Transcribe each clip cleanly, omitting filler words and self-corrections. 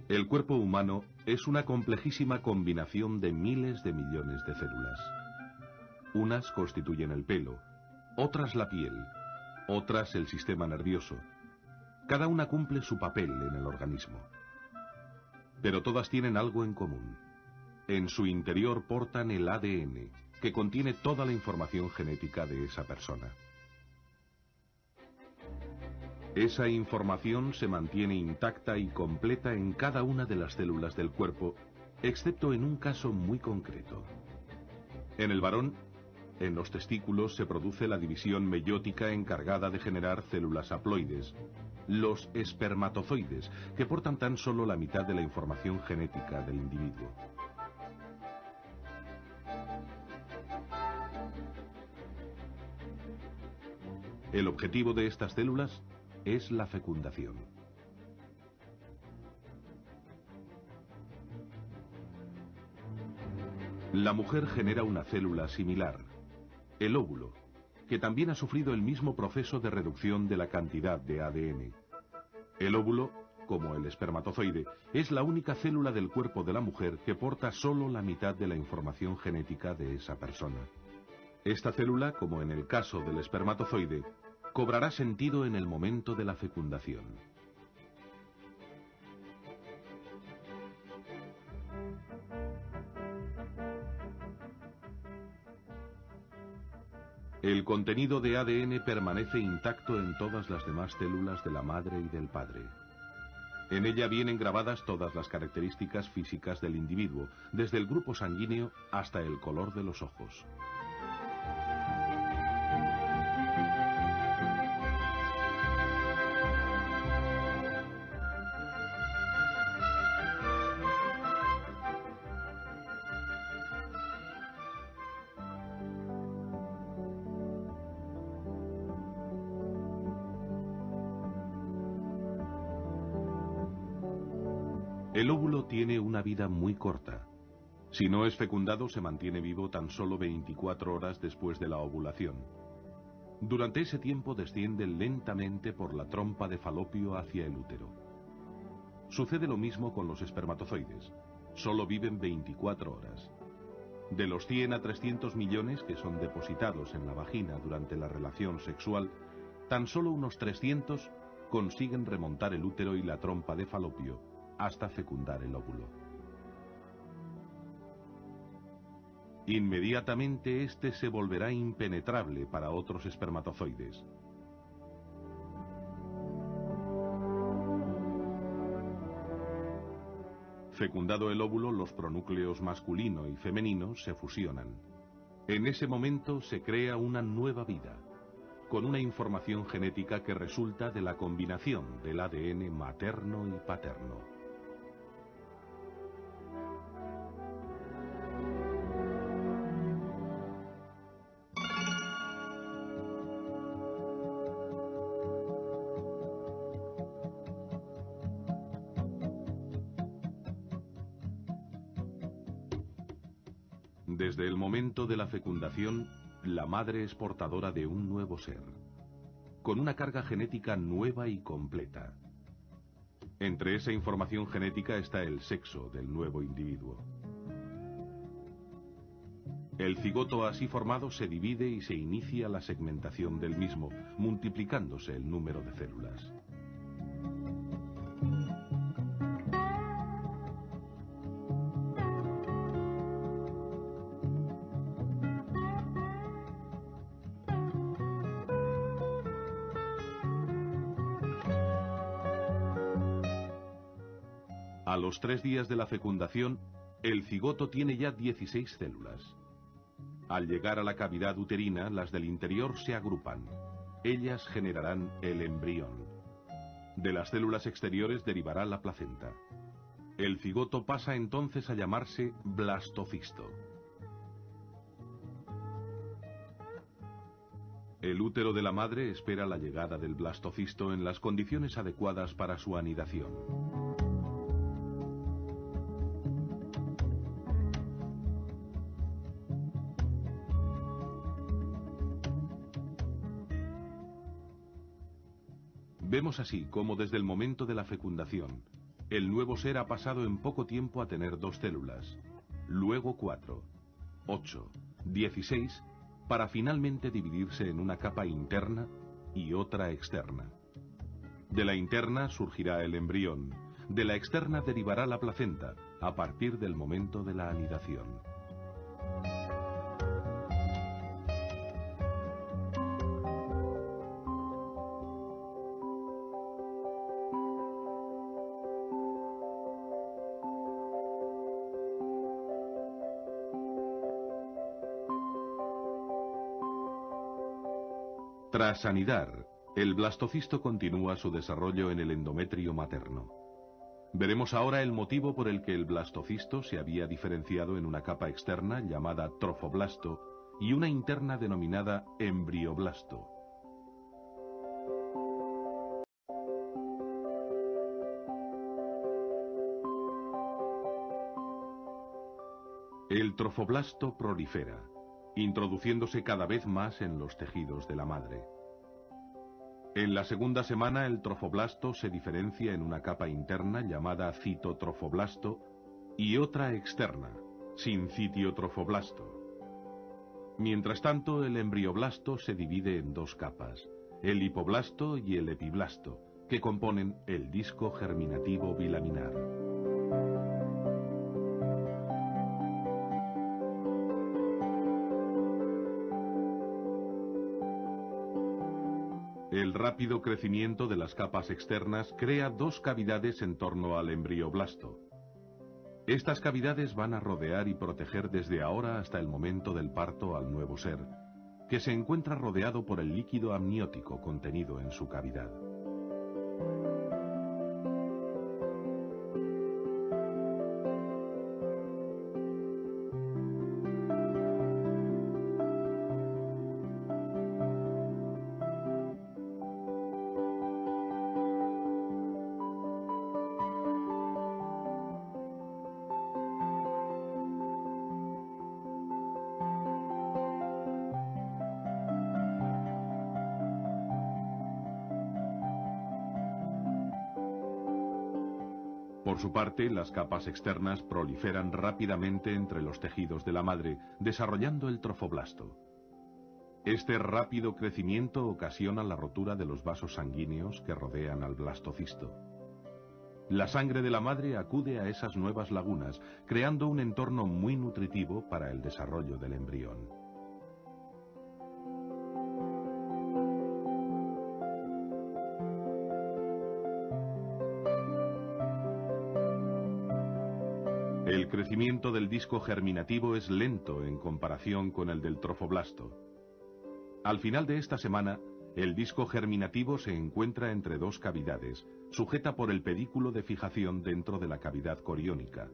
El cuerpo humano es una complejísima combinación de miles de millones de células. Unas constituyen el pelo, otras la piel, otras el sistema nervioso. Cada una cumple su papel en el organismo. Pero todas tienen algo en común. En su interior portan el ADN, que contiene toda la información genética de esa persona. Esa información se mantiene intacta y completa en cada una de las células del cuerpo, excepto en un caso muy concreto. En el varón, en los testículos se produce la división meiótica encargada de generar células haploides, los espermatozoides, que portan tan solo la mitad de la información genética del individuo. El objetivo de estas células es la fecundación. La mujer genera una célula similar, el óvulo, que también ha sufrido el mismo proceso de reducción de la cantidad de ADN. El óvulo, como el espermatozoide, es la única célula del cuerpo de la mujer que porta solo la mitad de la información genética de esa persona. Esta célula, como en el caso del espermatozoide, cobrará sentido en el momento de la fecundación. El contenido de ADN permanece intacto en todas las demás células de la madre y del padre. En ella vienen grabadas todas las características físicas del individuo, desde el grupo sanguíneo hasta el color de los ojos. El óvulo tiene una vida muy corta. Si no es fecundado, se mantiene vivo tan solo 24 horas después de la ovulación. Durante ese tiempo desciende lentamente por la trompa de Falopio hacia el útero. Sucede lo mismo con los espermatozoides. Solo viven 24 horas. De los 100 a 300 millones que son depositados en la vagina durante la relación sexual, tan solo unos 300 consiguen remontar el útero y la trompa de Falopio hasta fecundar el óvulo. Inmediatamente este se volverá impenetrable para otros espermatozoides. Fecundado el óvulo, los pronúcleos masculino y femenino se fusionan. En ese momento se crea una nueva vida, con una información genética que resulta de la combinación del ADN materno y paterno. Desde el momento de la fecundación, la madre es portadora de un nuevo ser, con una carga genética nueva y completa. Entre esa información genética está el sexo del nuevo individuo. El cigoto así formado se divide y se inicia la segmentación del mismo, multiplicándose el número de células. A los 3 días de la fecundación, el cigoto tiene ya 16 células. Al llegar a la cavidad uterina, las del interior se agrupan. Ellas generarán el embrión. De las células exteriores derivará la placenta. El cigoto pasa entonces a llamarse blastocisto. El útero de la madre espera la llegada del blastocisto en las condiciones adecuadas para su anidación. Vemos así cómo desde el momento de la fecundación, El nuevo ser ha pasado en poco tiempo a tener 2 células, luego 4, 8, 16, para finalmente dividirse en una capa interna y otra externa. De la interna surgirá el embrión, de la externa derivará la placenta, a partir del momento de la anidación. Tras anidar, el blastocisto continúa su desarrollo en el endometrio materno. Veremos ahora el motivo por el que el blastocisto se había diferenciado en una capa externa llamada trofoblasto y una interna denominada embrioblasto. El trofoblasto prolifera, introduciéndose cada vez más en los tejidos de la madre. En la segunda semana el trofoblasto se diferencia en una capa interna llamada citotrofoblasto y otra externa, sincitiotrofoblasto. Mientras tanto, el embrioblasto se divide en 2 capas, el hipoblasto y el epiblasto, que componen el disco germinativo bilaminar. El rápido crecimiento de las capas externas crea 2 cavidades en torno al embrioblasto. Estas cavidades van a rodear y proteger desde ahora hasta el momento del parto al nuevo ser, que se encuentra rodeado por el líquido amniótico contenido en su cavidad. Por su parte, las capas externas proliferan rápidamente entre los tejidos de la madre, desarrollando el trofoblasto. Este rápido crecimiento ocasiona la rotura de los vasos sanguíneos que rodean al blastocisto. La sangre de la madre acude a esas nuevas lagunas, creando un entorno muy nutritivo para el desarrollo del embrión. El crecimiento del disco germinativo es lento en comparación con el del trofoblasto. Al final de esta semana, el disco germinativo se encuentra entre 2 cavidades, sujeta por el pedículo de fijación dentro de la cavidad coriónica.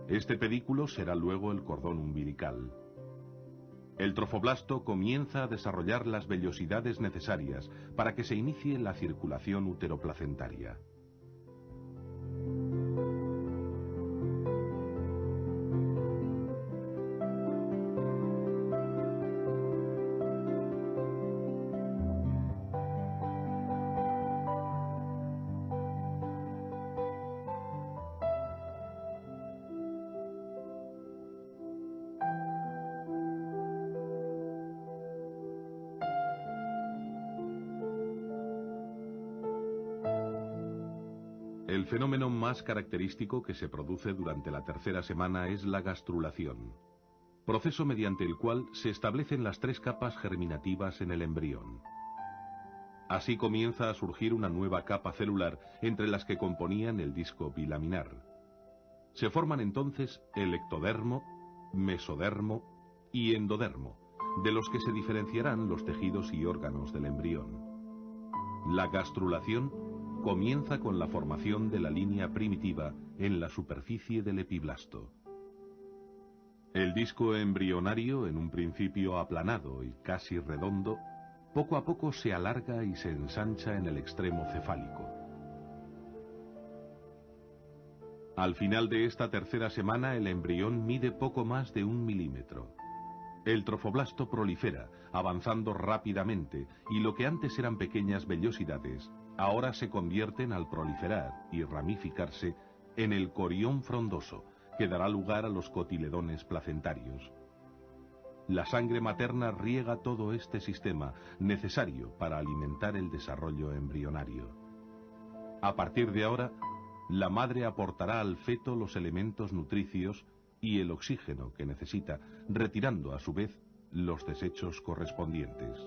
Este pedículo será luego el cordón umbilical. El trofoblasto comienza a desarrollar las vellosidades necesarias para que se inicie la circulación uteroplacentaria. El fenómeno más característico que se produce durante la tercera semana es la gastrulación, proceso mediante el cual se establecen las 3 capas germinativas en el embrión. Así comienza a surgir una nueva capa celular entre las que componían el disco bilaminar. Se forman entonces el ectodermo, mesodermo y endodermo, de los que se diferenciarán los tejidos y órganos del embrión. La gastrulación comienza con la formación de la línea primitiva en la superficie del epiblasto. El disco embrionario, en un principio aplanado y casi redondo, poco a poco se alarga y se ensancha en el extremo cefálico. Al final de esta tercera semana, el embrión mide poco más de 1 milímetro. El trofoblasto prolifera, avanzando rápidamente, y lo que antes eran pequeñas vellosidades, ahora se convierten al proliferar y ramificarse en el corión frondoso, que dará lugar a los cotiledones placentarios. La sangre materna riega todo este sistema, necesario para alimentar el desarrollo embrionario. A partir de ahora, la madre aportará al feto los elementos nutricios y el oxígeno que necesita, retirando a su vez los desechos correspondientes.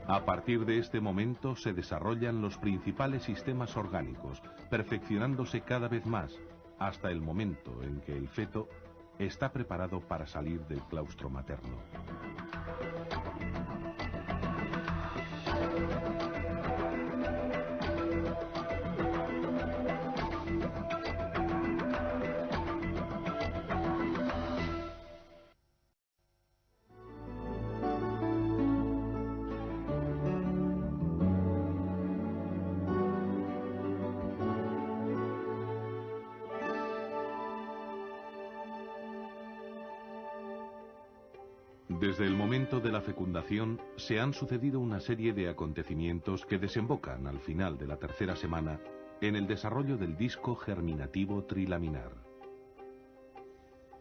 A partir de este momento se desarrollan los principales sistemas orgánicos, perfeccionándose cada vez más, hasta el momento en que el feto está preparado para salir del claustro materno. Desde el momento de la fecundación se han sucedido una serie de acontecimientos que desembocan al final de la tercera semana en el desarrollo del disco germinativo trilaminar.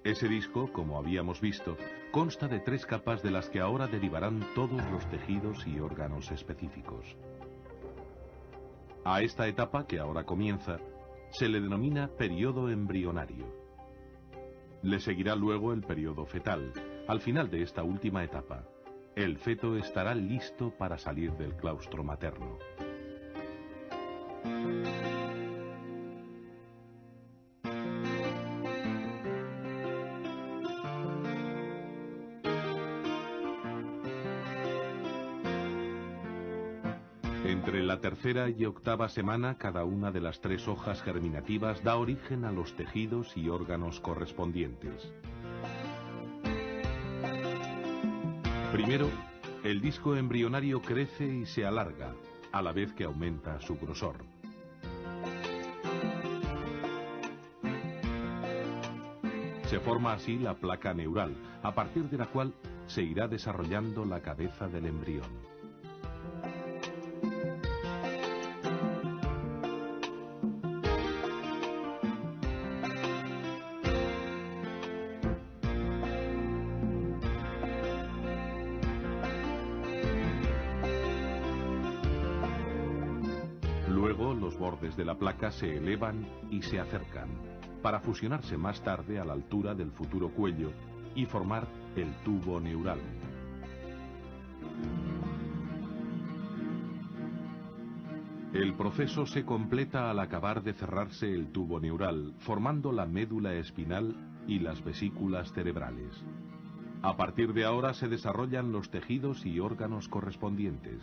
Ese disco, como habíamos visto, consta de 3 capas de las que ahora derivarán todos los tejidos y órganos específicos. A esta etapa, que ahora comienza, se le denomina periodo embrionario. Le seguirá luego el periodo fetal. Al final de esta última etapa, el feto estará listo para salir del claustro materno. Entre la tercera y octava semana, cada una de las 3 hojas germinativas da origen a los tejidos y órganos correspondientes. Primero, el disco embrionario crece y se alarga, a la vez que aumenta su grosor. Se forma así la placa neural, a partir de la cual se irá desarrollando la cabeza del embrión. Luego, los bordes de la placa se elevan y se acercan, para fusionarse más tarde a la altura del futuro cuello y formar el tubo neural. El proceso se completa al acabar de cerrarse el tubo neural, formando la médula espinal y las vesículas cerebrales. A partir de ahora se desarrollan los tejidos y órganos correspondientes.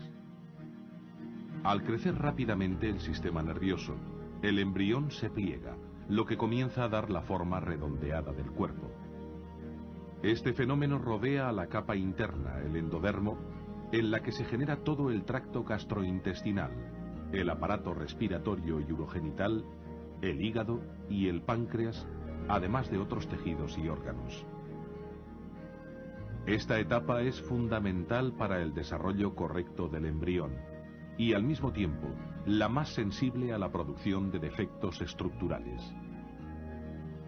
Al crecer rápidamente el sistema nervioso, el embrión se pliega, lo que comienza a dar la forma redondeada del cuerpo. Este fenómeno rodea a la capa interna, el endodermo, en la que se genera todo el tracto gastrointestinal, el aparato respiratorio y urogenital, el hígado y el páncreas, además de otros tejidos y órganos. Esta etapa es fundamental para el desarrollo correcto del embrión y al mismo tiempo la más sensible a la producción de defectos estructurales.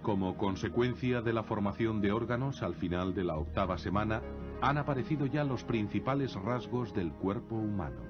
Como consecuencia de la formación de órganos al final de la octava semana, han aparecido ya los principales rasgos del cuerpo humano.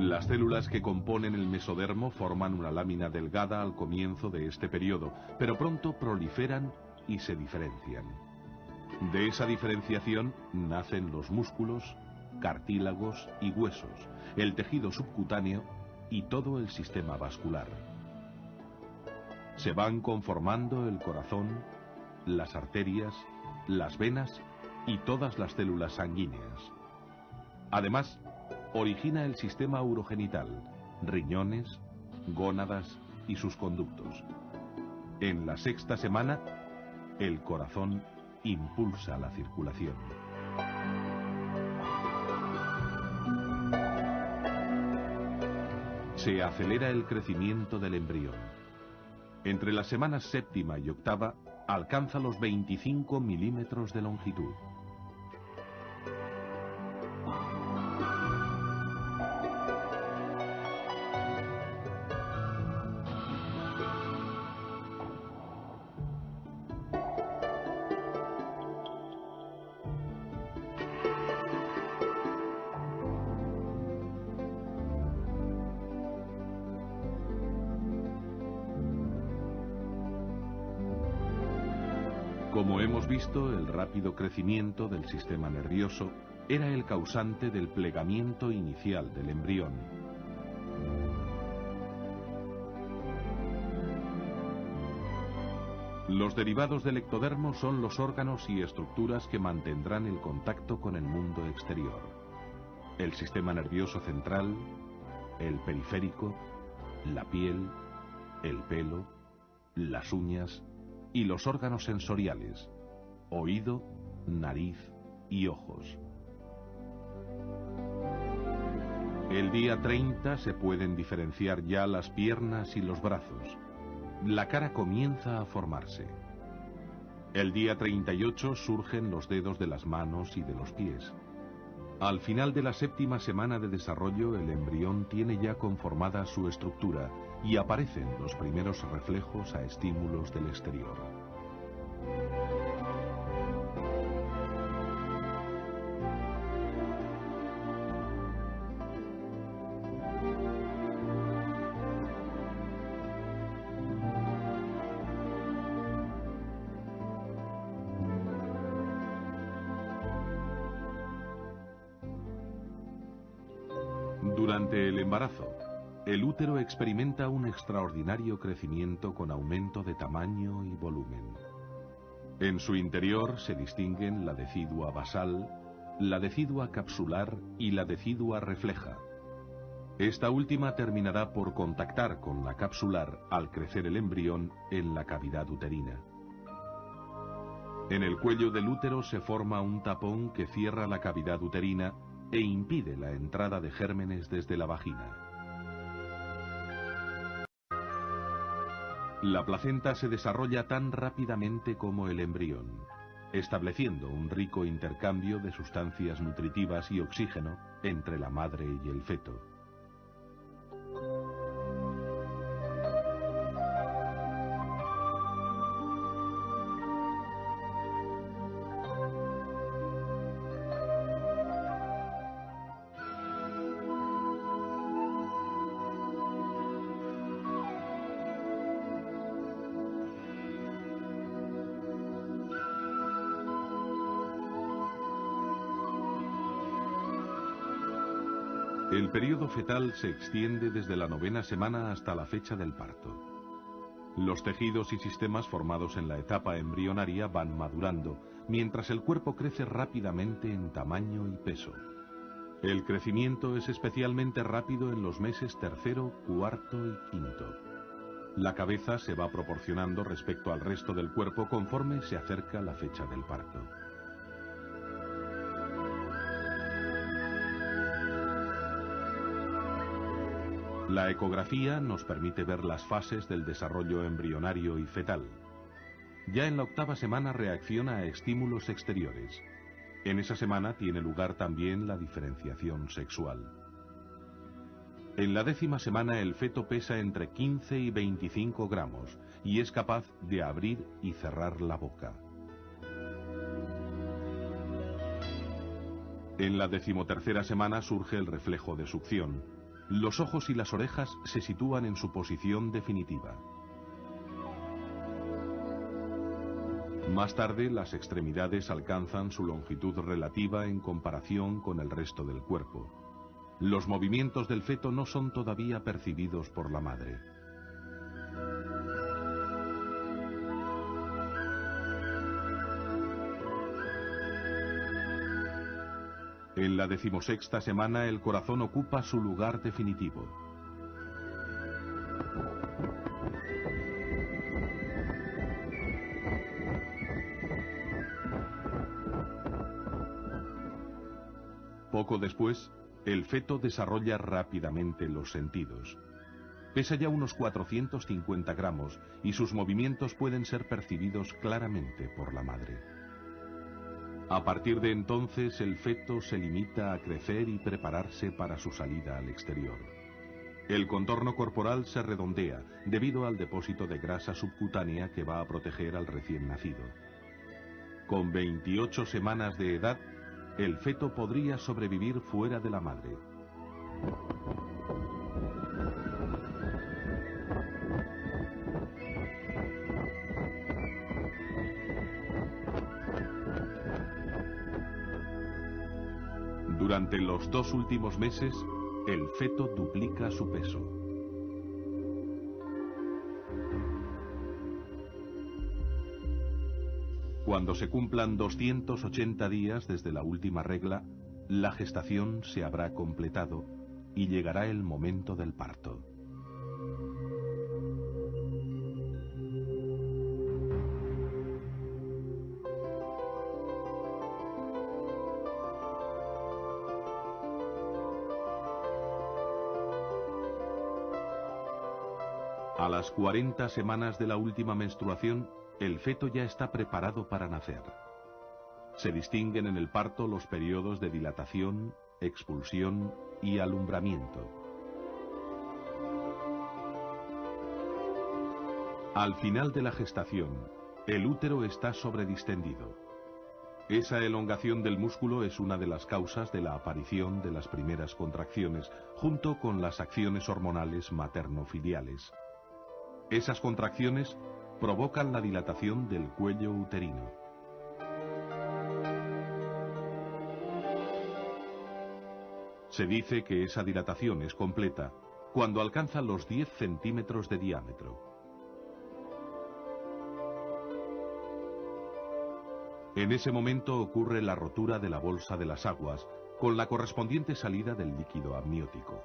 Las células que componen el mesodermo forman una lámina delgada al comienzo de este periodo, pero pronto proliferan y se diferencian. De esa diferenciación nacen los músculos, cartílagos y huesos, el tejido subcutáneo y todo el sistema vascular. Se van conformando el corazón, las arterias, las venas y todas las células sanguíneas. Además, origina el sistema urogenital, riñones, gónadas y sus conductos. En la sexta semana, el corazón impulsa la circulación. Se acelera el crecimiento del embrión. Entre las semanas séptima y octava, alcanza los 25 milímetros de longitud. Como hemos visto, el rápido crecimiento del sistema nervioso era el causante del plegamiento inicial del embrión. Los derivados del ectodermo son los órganos y estructuras que mantendrán el contacto con el mundo exterior. El sistema nervioso central, el periférico, la piel, el pelo, las uñas y los órganos sensoriales, oído, nariz y ojos. El día 30 se pueden diferenciar ya las piernas y los brazos. La cara comienza a formarse. El día 38 surgen los dedos de las manos y de los pies. Al final de la séptima semana de desarrollo, el embrión tiene ya conformada su estructura y aparecen los primeros reflejos a estímulos del exterior. Durante el embarazo, el útero experimenta un extraordinario crecimiento con aumento de tamaño y volumen. En su interior se distinguen la decidua basal, la decidua capsular y la decidua refleja. Esta última terminará por contactar con la capsular al crecer el embrión en la cavidad uterina. En el cuello del útero se forma un tapón que cierra la cavidad uterina e impide la entrada de gérmenes desde la vagina. La placenta se desarrolla tan rápidamente como el embrión, estableciendo un rico intercambio de sustancias nutritivas y oxígeno entre la madre y el feto. El periodo fetal se extiende desde la 9ª semana hasta la fecha del parto. Los tejidos y sistemas formados en la etapa embrionaria van madurando, mientras el cuerpo crece rápidamente en tamaño y peso. El crecimiento es especialmente rápido en los meses tercero, cuarto y quinto. La cabeza se va proporcionando respecto al resto del cuerpo conforme se acerca la fecha del parto. La ecografía nos permite ver las fases del desarrollo embrionario y fetal. Ya en la 8ª semana reacciona a estímulos exteriores. En esa semana tiene lugar también la diferenciación sexual. En la 10ª semana el feto pesa entre 15 y 25 gramos y es capaz de abrir y cerrar la boca. En la 13ª semana surge el reflejo de succión. Los ojos y las orejas se sitúan en su posición definitiva. Más tarde, las extremidades alcanzan su longitud relativa en comparación con el resto del cuerpo. Los movimientos del feto no son todavía percibidos por la madre. En la 16ª semana, el corazón ocupa su lugar definitivo. Poco después, el feto desarrolla rápidamente los sentidos. Pesa ya unos 450 gramos y sus movimientos pueden ser percibidos claramente por la madre. A partir de entonces, el feto se limita a crecer y prepararse para su salida al exterior. El contorno corporal se redondea debido al depósito de grasa subcutánea que va a proteger al recién nacido. Con 28 semanas de edad, el feto podría sobrevivir fuera de la madre. Durante los 2 últimos meses, el feto duplica su peso. Cuando se cumplan 280 días desde la última regla, la gestación se habrá completado y llegará el momento del parto. A las 40 semanas de la última menstruación, el feto ya está preparado para nacer. Se distinguen en el parto los periodos de dilatación, expulsión y alumbramiento. Al final de la gestación, el útero está sobredistendido. Esa elongación del músculo es una de las causas de la aparición de las primeras contracciones, junto con las acciones hormonales materno-filiales. Esas contracciones provocan la dilatación del cuello uterino. Se dice que esa dilatación es completa cuando alcanza los 10 centímetros de diámetro. En ese momento ocurre la rotura de la bolsa de las aguas, con la correspondiente salida del líquido amniótico.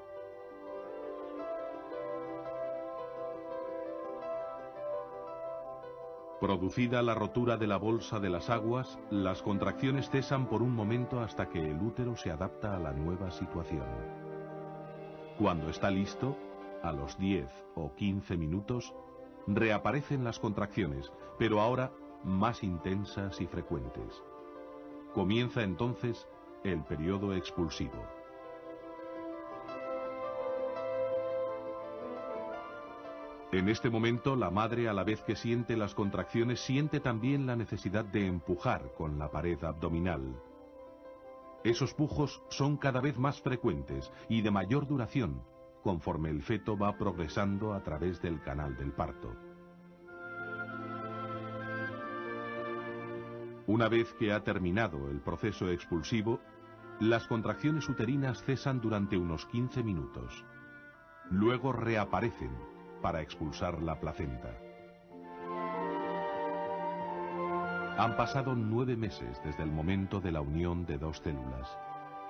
Producida la rotura de la bolsa de las aguas, las contracciones cesan por un momento hasta que el útero se adapta a la nueva situación. Cuando está listo, a los 10 o 15 minutos, reaparecen las contracciones, pero ahora más intensas y frecuentes. Comienza entonces el periodo expulsivo. En este momento, la madre, a la vez que siente las contracciones, siente también la necesidad de empujar con la pared abdominal. Esos pujos son cada vez más frecuentes y de mayor duración, conforme el feto va progresando a través del canal del parto. Una vez que ha terminado el proceso expulsivo, las contracciones uterinas cesan durante unos 15 minutos. Luego reaparecen para expulsar la placenta. Han pasado 9 meses desde el momento de la unión de dos células,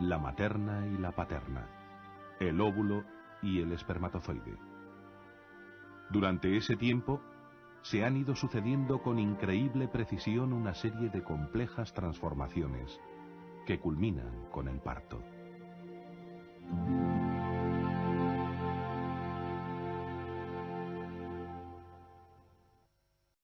la materna y la paterna, el óvulo y el espermatozoide. Durante ese tiempo, se han ido sucediendo con increíble precisión una serie de complejas transformaciones que culminan con el parto.